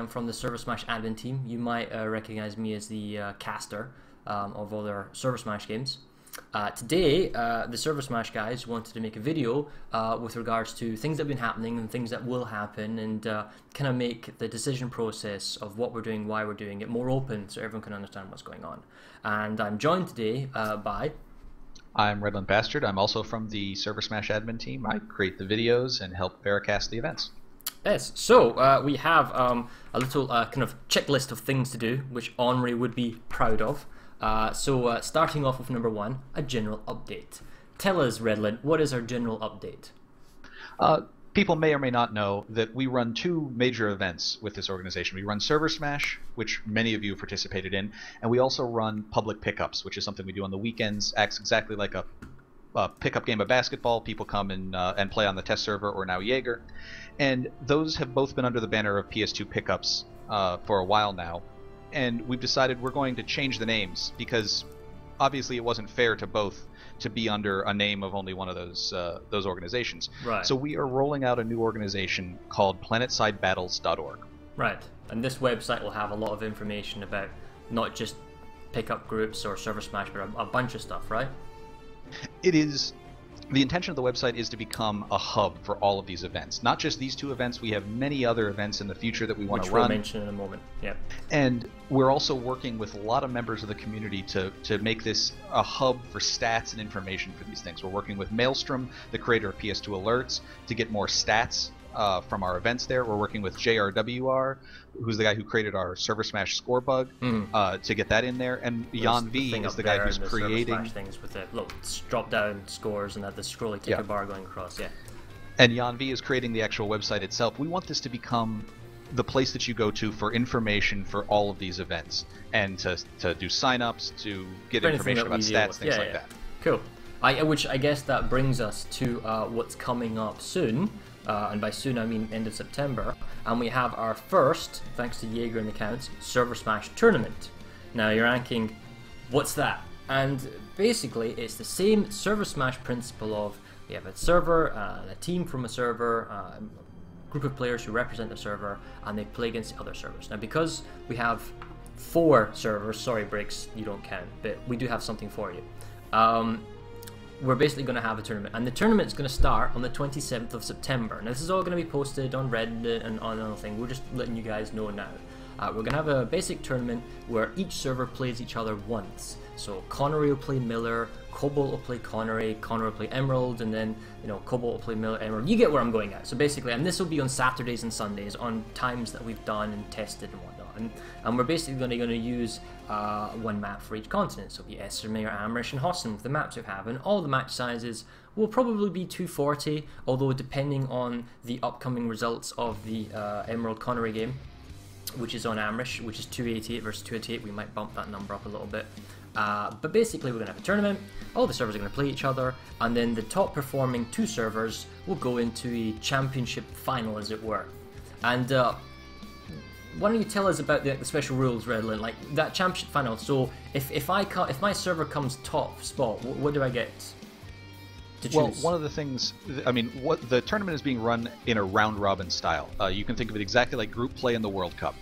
I'm from the ServerSmash admin team. You might recognize me as the caster of other ServerSmash games. Today, the ServerSmash guys wanted to make a video with regards to things that have been happening and things that will happen, and kind of make the decision process of what we're doing, why we're doing it, more open so everyone can understand what's going on. And I'm joined today by... I'm Redland Bastard. I'm also from the ServerSmash admin team. I create the videos and help veracast the events. Yes, so we have a little kind of checklist of things to do, which Henri would be proud of. So starting off with number one, a general update. Tell us, Redland, what is our general update? People may or may not know that we run two major events with this organization. We run ServerSmash, which many of you have participated in, and we also run public pickups, which is something we do on the weekends. Acts exactly like a pickup game of basketball. People come and play on the test server, or now Jaeger. And those have both been under the banner of PS2 pickups for a while now. And we've decided we're going to change the names because obviously it wasn't fair to both to be under a name of only one of those organizations. Right. So we are rolling out a new organization called PlanetSideBattles.org. Right, and this website will have a lot of information about not just pickup groups or ServerSmash, but a bunch of stuff, right? It is. The intention of the website is to become a hub for all of these events. Not just these two events, we have many other events in the future that we want to run. Which we'll mention in a moment, yeah. And we're also working with a lot of members of the community to make this a hub for stats and information for these things. We're working with Maelstrom, the creator of PS2 Alerts, to get more stats from our events there. We're working with JRWR, who's the guy who created our ServerSmash score bug, to get that in there. And Jan V is the guy who's creating things with the little drop-down scores and the scrolly ticker bar going across. Yeah. And Jan V is creating the actual website itself. We want this to become the place that you go to for information for all of these events, and to do sign-ups, to get information about stats, things like that. Cool. Which I guess that brings us to what's coming up soon. And by soon I mean end of September, and we have our first, thanks to Jaeger and the counts, ServerSmash tournament. Now you're ranking, what's that? And basically it's the same ServerSmash principle of we have a server, a team from a server, a group of players who represent the server, and they play against the other servers. Now because we have 4 servers, sorry Briggs, you don't count, but we do have something for you. We're basically going to have a tournament, and the tournament is going to start on the 27th of September. Now this is all going to be posted on Reddit and on another thing. We're just letting you guys know now. We're going to have a basic tournament where each server plays each other once. So Connery will play Miller, Cobalt will play Connery, Connor will play Emerald, and then Cobalt will play Miller, Emerald. You get where I'm going at. So basically, and this will be on Saturdays and Sundays on times that we've done and tested and whatnot. And we're basically going to use one map for each continent. So it'll be Esmeralda, Amrish, and Hossen with the maps we have, and all the match sizes will probably be 240. Although depending on the upcoming results of the Emerald Connery game, which is on Amrish, which is 288 versus 288, we might bump that number up a little bit. But basically we're going to have a tournament, all the servers are going to play each other, and then the top performing 2 servers will go into a championship final, as it were. And why don't you tell us about the special rules, Redland, like that championship final? So if my server comes top spot, what do I get to choose? Well, one of the things, I mean, what the tournament is being run in a round robin style. You can think of it exactly like group play in the World Cup.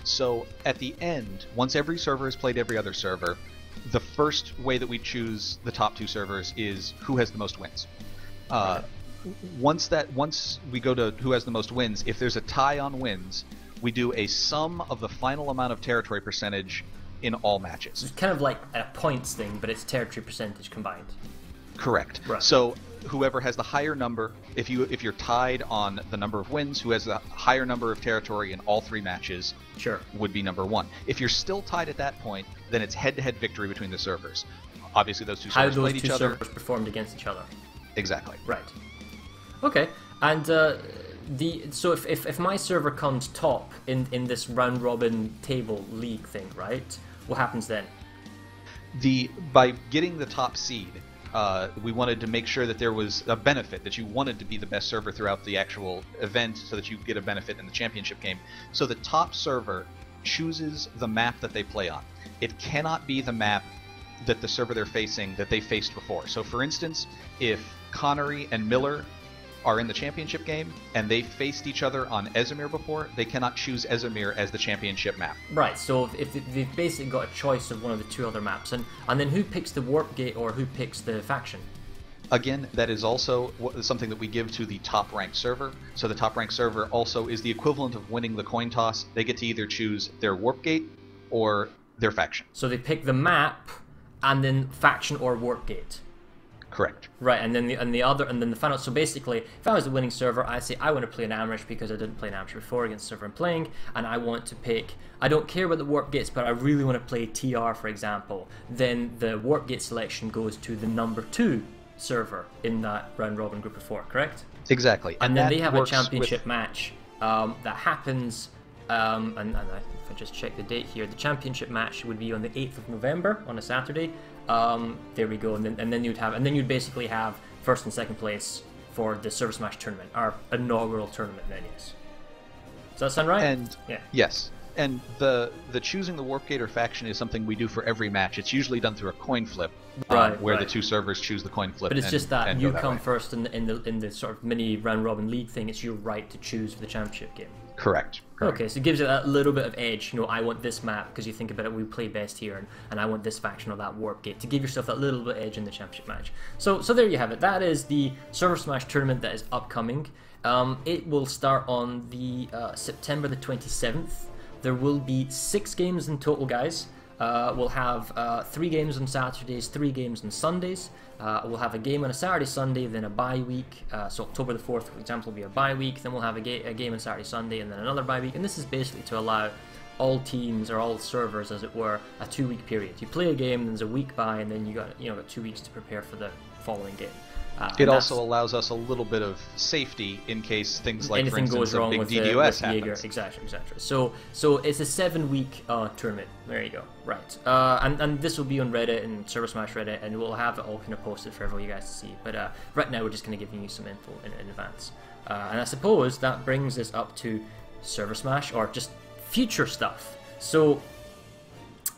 So at the end, once every server has played every other server, the first way that we choose the top 2 servers is who has the most wins. Once we go to who has the most wins, if there's a tie on wins, we do a sum of the final amount of territory percentage in all matches. So it's kind of like a points thing, but it's territory percentage combined. Correct. Right. So whoever has the higher number, if you're tied on the number of wins, who has the higher number of territory in all 3 matches, would be number 1. If you're still tied at that point, then it's head-to-head victory between the servers. Obviously, those 2 servers played each other. How those 2 servers performed against each other. Exactly. Right. Okay. And so if my server comes top in this round robin table league thing, right? What happens then? By getting the top seed, we wanted to make sure that there was a benefit, that you wanted to be the best server throughout the actual event so that you get a benefit in the championship game. So the top server chooses the map that they play on. It cannot be the map that the server they're facing that they faced before. So for instance, if Connery and Miller are in the championship game and they faced each other on Ezimir before, they cannot choose Ezimir as the championship map. Right, so if they've basically got a choice of one of the two other maps, and then who picks the warp gate or who picks the faction? Again, that is also something that we give to the top ranked server. So the top ranked server also is the equivalent of winning the coin toss. They get to either choose their warp gate or their faction. So they pick the map and then faction or warp gate. Correct. Right, and then the final. So basically, if I was the winning server, I say I want to play an Amrish because I didn't play an Amrish before against the server I'm playing, and I want to pick. I don't care about the warp gates, but I really want to play TR, for example. Then the warp gate selection goes to the number 2 server in that round robin group of 4. Correct? Exactly. And then they have a championship match that happens. And if I just check the date here, the championship match would be on the 8th of November on a Saturday. There we go, and then you'd basically have first and second place for the ServerSmash tournament, our inaugural tournament. Then yes. Does that sound right? And yeah. Yes. And the choosing the warp gate or faction is something we do for every match. It's usually done through a coin flip, where the two servers choose the coin flip. But it's just that you come way. first in the sort of mini round robin league thing. It's your right to choose for the championship game. Correct. Okay, so it gives it that little bit of edge. You know, I want this map because you think about it, we play best here, and I want this faction or that warp gate to give yourself that little bit of edge in the championship match. So there you have it. That is the ServerSmash tournament that is upcoming. It will start on the September the 27th. There will be 6 games in total, guys. We'll have 3 games on Saturdays, 3 games on Sundays. We'll have a game on a Saturday, Sunday, then a bye week. So October the 4th, for example, will be a bye week. Then we'll have a game on Saturday, Sunday, and then another bye week. And this is basically to allow all teams or all servers, as it were, a 2-week period. You play a game, then there's a week bye, and then you got 2 weeks to prepare for the following game. It also allows us a little bit of safety in case things like, anything for instance, goes wrong a big with DDoS happens. Jaeger. Exactly. So it's a 7-week tournament. There you go. Right. And this will be on Reddit and ServerSmash Reddit, and we'll have it all kind of posted for everyone you guys to see. But right now we're just going to give you some info in advance. And I suppose that brings us up to ServerSmash or just future stuff. So,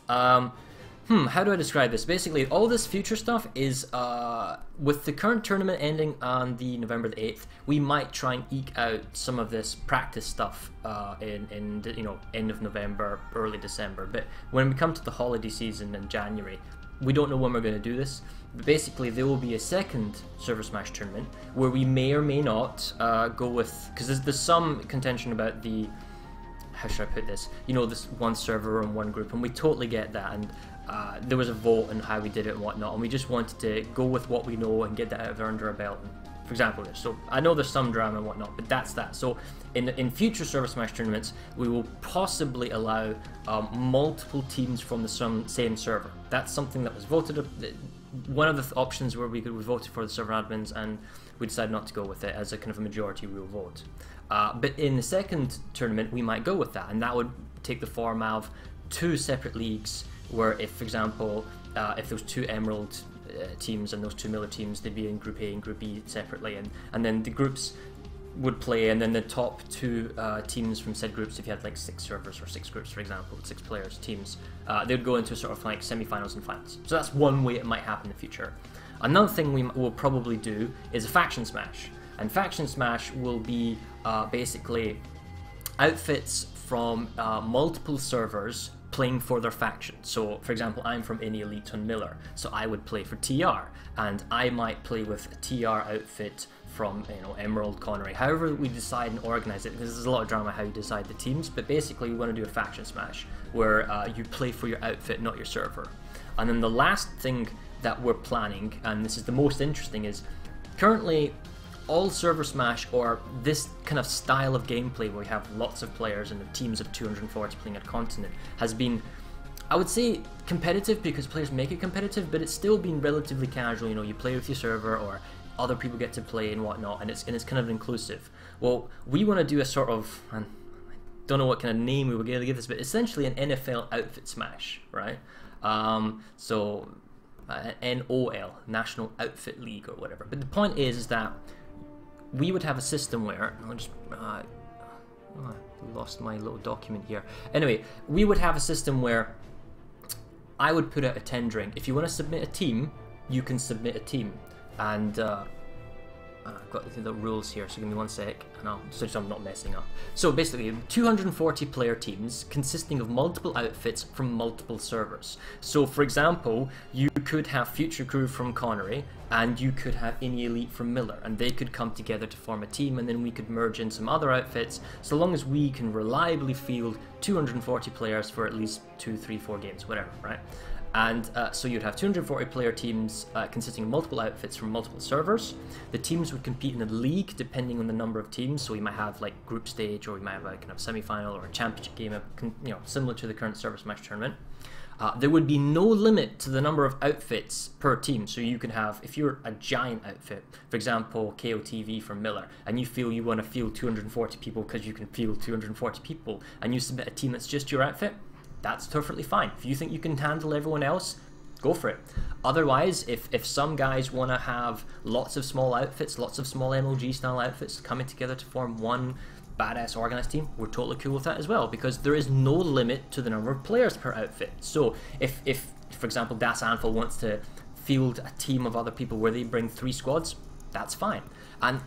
how do I describe this? Basically, all this future stuff is, with the current tournament ending on the November the 8th, we might try and eke out some of this practice stuff in end of November, early December. But when we come to the holiday season in January, we don't know when we're going to do this. But basically, there will be a second ServerSmash tournament where we may or may not go with, because there's some contention about the, how should I put this? This one server and one group, and we totally get that. And there was a vote on how we did it and whatnot, and we just wanted to go with what we know and get that out of under our belt. For example, so I know there's some drama and whatnot, but that's that. So in future ServerSmash tournaments, we will possibly allow multiple teams from the same server. That's something that was voted. One of the options where we voted for the server admins, and we decided not to go with it as a kind of a majority rule vote. But in the second tournament, we might go with that, and that would take the form of 2 separate leagues. Where if, for example, if those 2 Emerald teams and those 2 Miller teams, they'd be in Group A and Group B separately, and then the groups would play, and then the top 2 teams from said groups, if you had like 6 servers or 6 groups, for example, 6 players teams, they would go into sort of like semi-finals and finals. So that's one way it might happen in the future. Another thing we will probably do is a faction smash, and faction smash will be basically outfits from multiple servers playing for their faction. So, for example, I'm from Any Elite on Miller, so I would play for TR, and I might play with a TR outfit from Emerald, Connery, however we decide and organize it, because there's a lot of drama how you decide the teams, but basically we want to do a faction smash where you play for your outfit, not your server. And then the last thing that we're planning, and this is the most interesting, is currently all ServerSmash, or this kind of style of gameplay where we have lots of players and the teams of 240 playing a continent, has been, I would say, competitive because players make it competitive, but it's still been relatively casual. You play with your server, or other people get to play and whatnot, and it's kind of inclusive. Well, we want to do a sort of, and I don't know what kind of name we were going to give this, but essentially an NFL outfit smash, right? So NOL, National Outfit League or whatever. But the point is that we would have a system where, I'll just, I lost my little document here. Anyway, we would have a system where I would put out a tendering. If you want to submit a team, you can submit a team. And I've got the rules here, so give me 1 sec, and so I'm not messing up. So basically, 240 player teams consisting of multiple outfits from multiple servers. So for example, you could have Future Crew from Connery, and you could have Any Elite from Miller, and they could come together to form a team, and then we could merge in some other outfits, so long as we can reliably field 240 players for at least 2, 3, 4 games, whatever, right? And so you'd have 240 player teams consisting of multiple outfits from multiple servers. The teams would compete in a league depending on the number of teams. So we might have like group stage, or we might have a kind of semi-final or a championship game, similar to the current ServerSmash tournament. There would be no limit to the number of outfits per team. So you can have, if you're a giant outfit, for example, KOTV from Miller, and you feel you want to field 240 people because you can field 240 people, and you submit a team that's just your outfit, that's perfectly fine. If you think you can handle everyone else, go for it. Otherwise, if some guys want to have lots of small outfits, lots of small MLG style outfits coming together to form one badass organized team, we're totally cool with that as well, because there is no limit to the number of players per outfit. So if for example, Das Anvil wants to field a team of other people where they bring 3 squads, that's fine. And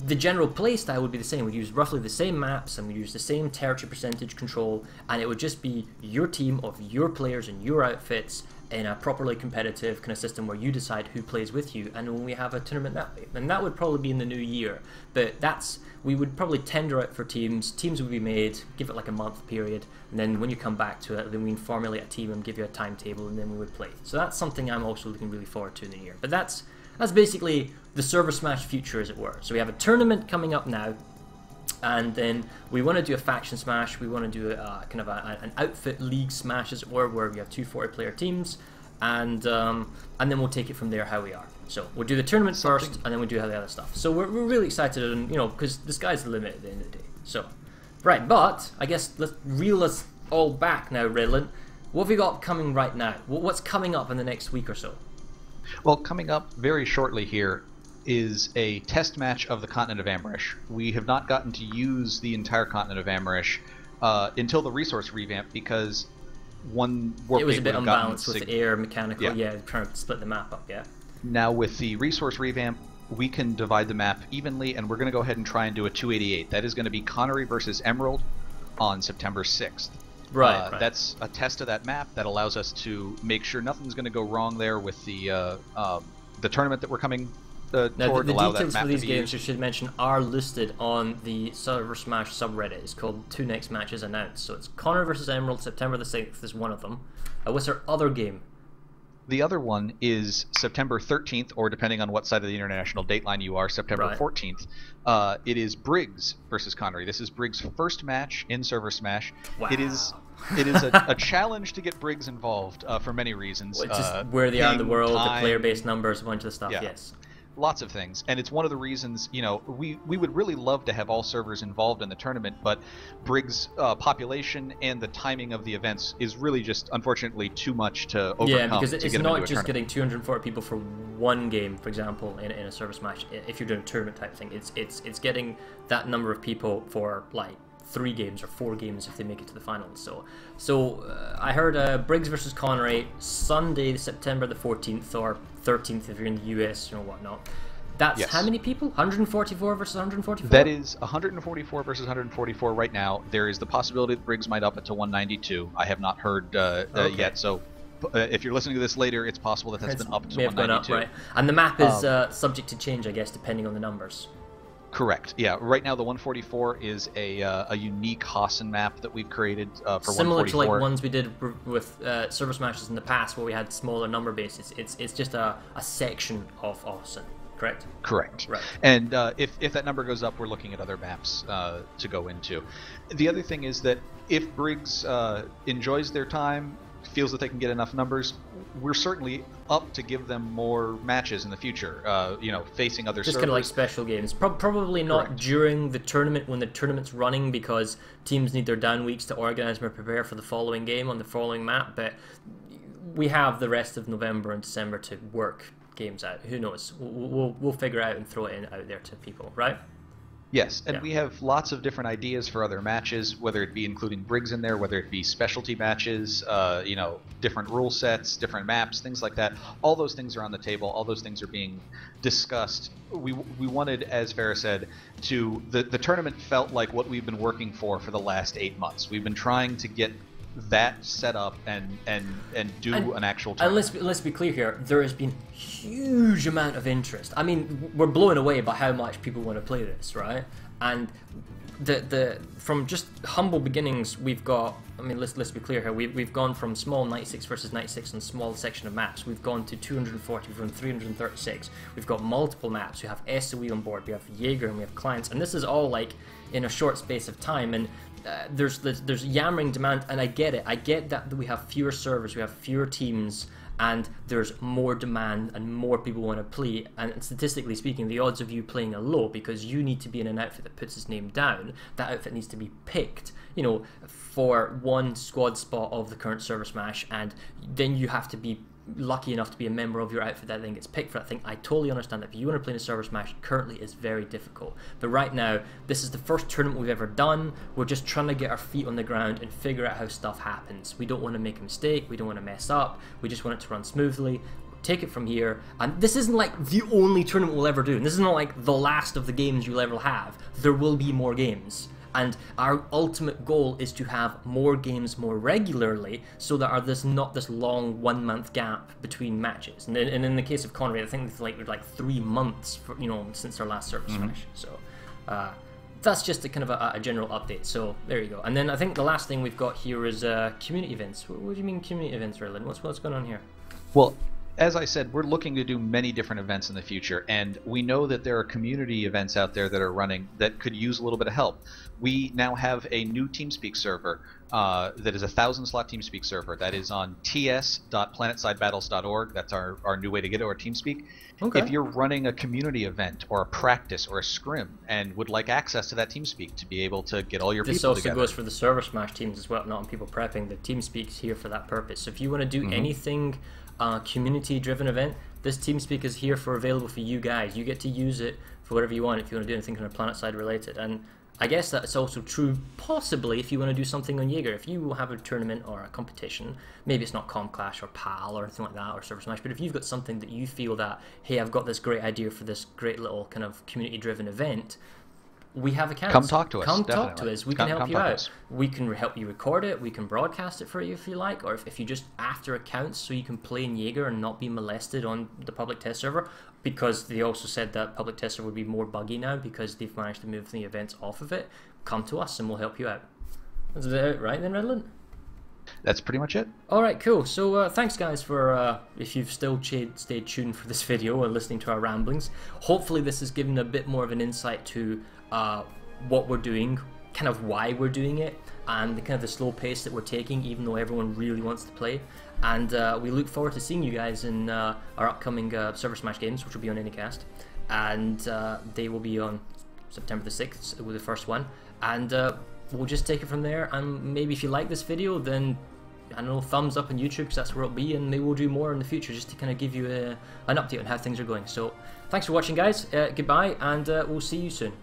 the general playstyle would be the same. We'd use roughly the same maps, and we'd use the same territory percentage control, and it would just be your team of your players and your outfits in a properly competitive kind of system where you decide who plays with you, and when we have a tournament that way. And that would probably be in the new year, but we would probably tender out for teams would be made, give it like a month period, and then when you come back to it, then we'd formulate a team and give you a timetable, and then we would play. So that's something I'm also looking really forward to in the new year. But that's basically the ServerSmash future, as it were. So we have a tournament coming up now, and then we want to do a faction smash. We want to do kind of an outfit league smash, as it were, where we have 240 player teams, and then we'll take it from there how we are. So we'll do the tournament first, and then we'll do all the other stuff. So we're really excited, and because the sky's the limit at the end of the day. So, right, but I guess let's reel us all back now, Redland. What have we got coming right now? What's coming up in the next week or so? Well, coming up very shortly here is a test match of the continent of Amrish. We have not gotten to use the entire continent of Amrish until the resource revamp, because one warp it was a bit would have unbalanced gotten with the air mechanical, trying to split the map up, Now with the resource revamp, we can divide the map evenly, and we're going to go ahead and try and do a 288. That is going to be Connery versus Emerald on September 6th. Right. That's a test of that map that allows us to make sure nothing's going to go wrong there with the tournament that we're coming toward. Now, the allow details that map for these to be games, used. I should mention, are listed on the ServerSmash subreddit. It's called 2 Next Matches Announced. So it's Connor versus Emerald, September the 6th is one of them. What's our other game? The other one is September 13th, or depending on what side of the international dateline you are, September 14th. It is Briggs versus Connery. This is Briggs' first match in ServerSmash. Wow. It is a challenge to get Briggs involved for many reasons. Well, just where they are in the world, time, the player-based numbers, a bunch of stuff, yes. Lots of things, and it's one of the reasons, we would really love to have all servers involved in the tournament, but Briggs' population and the timing of the events is really just, unfortunately, too much to overcome. Yeah, because it's get not just getting 240 people for one game, for example, in a ServerSmash. If you're doing a tournament type thing, it's getting that number of people for like 3 games or 4 games if they make it to the finals. So I heard Briggs versus Connery Sunday, September the 14th or 13th if you're in the US or whatnot. That's how many people? 144 versus 144? That is 144 versus 144 right now. There is the possibility that Briggs might up it to 192. I have not heard yet, so if you're listening to this later, it's possible that that's been up to 192. Gone up, right? And the map is subject to change, I guess, depending on the numbers. Correct. Yeah. Right now, the 144 is a unique Hassan map that we've created for similar 144. to like ones we did with ServerSmashes in the past, where we had smaller number bases. It's just a section of Hassan. Correct. Correct. Right. And if that number goes up, we're looking at other maps to go into. The other thing is that if Briggs enjoys their time, feels that they can get enough numbers, we're certainly up to give them more matches in the future, facing other servers. Just kind of like special games. Probably not during the tournament when the tournament's running, because teams need their down weeks to organize and prepare for the following game on the following map, but we have the rest of November and December to work games out. Who knows? We'll figure it out and throw it out there to people, right? Yes, and Yeah. we have lots of different ideas for other matches, whether it be including Briggs in there, whether it be specialty matches, different rule sets, different maps, things like that. All those things are on the table. All those things are being discussed. We wanted, as Farrah said, the tournament felt like what we've been working for the last 8 months. We've been trying to get that set up and do an actual tournament. And let's be clear here, there has been huge amount of interest. I mean, we're blown away by how much people want to play this, right? And the from just humble beginnings, we've got, I mean, let's be clear here, we've gone from small 96 versus 96 and small section of maps, we've gone to 240 from 336, we've got multiple maps, we have SOE on board, we have Jaeger, and we have clients, and this is all like in a short space of time, and there's yammering demand, and I get it. I get that we have fewer servers, we have fewer teams, and there's more demand and more people want to play. And statistically speaking, the odds of you playing are low because you need to be in an outfit that puts its name down. That outfit needs to be picked, for one squad spot of the current ServerSmash, and then you have to be lucky enough to be a member of your outfit that then gets picked for that thing. I totally understand that if you want to play in a ServerSmash, currently is very difficult. But right now, this is the first tournament we've ever done. We're just trying to get our feet on the ground and figure out how stuff happens. We don't want to make a mistake. We don't want to mess up. We just want it to run smoothly. Take it from here. And this isn't like the only tournament we'll ever do. And this is not like the last of the games you'll ever have. There will be more games. And our ultimate goal is to have more games more regularly, so that there's not this long 1 month gap between matches. And in the case of Conrad, I think it's like 3 months since our last ServerSmash. So that's just a kind of a general update. So there you go. And then I think the last thing we've got here is community events. What do you mean community events, Rylan? What's going on here? Well, as I said, we're looking to do many different events in the future, and we know that there are community events out there that are running that could use a little bit of help. We now have a new TeamSpeak server that is a 1,000-slot TeamSpeak server that is on ts.planetsidebattles.org. That's our new way to get to our TeamSpeak. Okay. If you're running a community event or a practice or a scrim and would like access to that TeamSpeak to be able to get all your people together. This also goes for the ServerSmash teams as well, not on people prepping. The TeamSpeak's here for that purpose. So if you want to do anything community-driven event, this TeamSpeak is here available for you guys. You get to use it for whatever you want if you want to do anything kind of PlanetSide related. And I guess that's also true possibly if you want to do something on Jaeger. If you have a tournament or a competition, maybe it's not Comclash or PAL or anything like that or ServerSmash, but if you've got something that you feel that, hey, I've got this great idea for this great little kind of community-driven event, we have accounts. Come talk to us. Come definitely. talk to us. We can help you out. We can help you record it. We can broadcast it for you if you like, or if you just after accounts so you can play in Jaeger and not be molested on the public test server, because they also said that public test server would be more buggy now because they've managed to move the events off of it. Come to us and we'll help you out. Is that right then, Redland? That's pretty much it. Alright, cool. So thanks guys for, if you've still stayed tuned for this video and listening to our ramblings. Hopefully this has given a bit more of an insight to what we're doing, kind of why we're doing it, and the kind of the slow pace that we're taking, even though everyone really wants to play. And we look forward to seeing you guys in our upcoming ServerSmash games, which will be on Anycast, and they will be on September the 6th with the first one. And we'll just take it from there. And maybe if you like this video, then I don't know, thumbs up on YouTube, because that's where it'll be, and maybe we'll do more in the future just to kind of give you an update on how things are going. So thanks for watching, guys. Goodbye, and we'll see you soon.